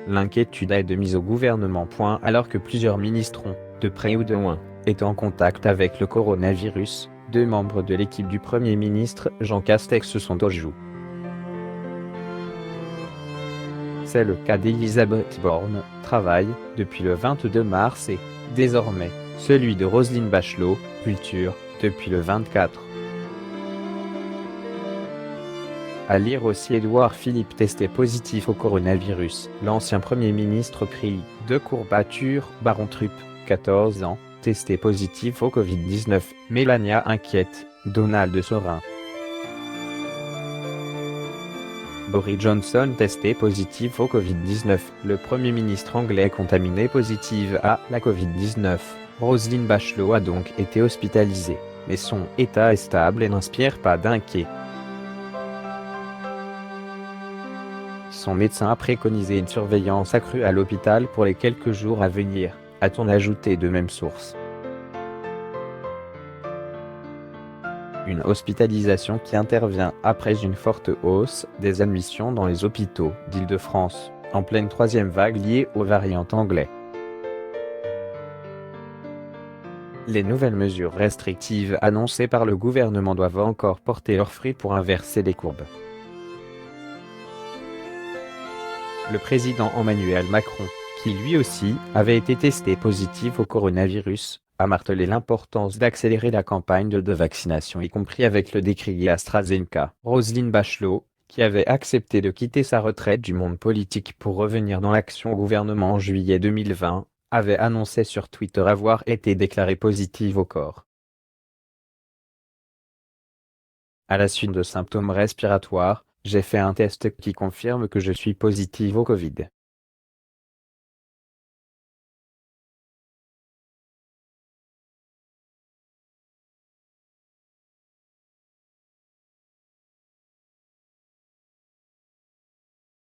L'inquiétude est de mise au gouvernement. Alors que plusieurs ministres ont, de près ou de loin, été en contact avec le coronavirus, 2 membres de l'équipe du Premier ministre, Jean Castex, se sont au joue. C'est le cas d'Elisabeth Borne, travail, depuis le 22 mars et, désormais, celui de Roselyne Bachelot, culture, depuis le 24. À lire aussi Édouard Philippe testé positif au coronavirus. L'ancien Premier ministre pris de courbatures. Baron Trupp, 14 ans, testé positif au Covid-19. Mélania inquiète. Donald Sorin. Boris Johnson testé positif au Covid-19. Le Premier ministre anglais contaminé positive à la Covid-19. Roselyne Bachelot a donc été hospitalisée, mais son état est stable et n'inspire pas d'inquiétude. Son médecin a préconisé une surveillance accrue à l'hôpital pour les quelques jours à venir, a-t-on ajouté de même source. Une hospitalisation qui intervient après une forte hausse des admissions dans les hôpitaux d'Île-de-France, en pleine 3e vague liée au variant anglais. Les nouvelles mesures restrictives annoncées par le gouvernement doivent encore porter leurs fruits pour inverser les courbes. Le président Emmanuel Macron, qui lui aussi avait été testé positif au coronavirus, a martelé l'importance d'accélérer la campagne de vaccination, y compris avec le décrié AstraZeneca. Roselyne Bachelot, qui avait accepté de quitter sa retraite du monde politique pour revenir dans l'action au gouvernement en juillet 2020, avait annoncé sur Twitter avoir été déclarée positive au corps. À la suite de symptômes respiratoires, j'ai fait un test qui confirme que je suis positive au Covid.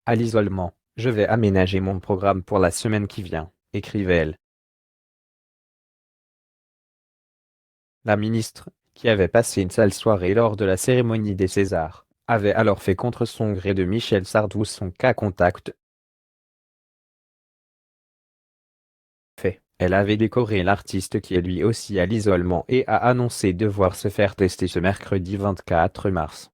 À l'isolement, je vais aménager mon programme pour la semaine qui vient, écrivait-elle. La ministre, qui avait passé une sale soirée lors de la cérémonie des Césars, avait alors fait contre son gré de Michel Sardou son cas contact. Elle avait décoré l'artiste qui est lui aussi à l'isolement et a annoncé devoir se faire tester ce mercredi 24 mars.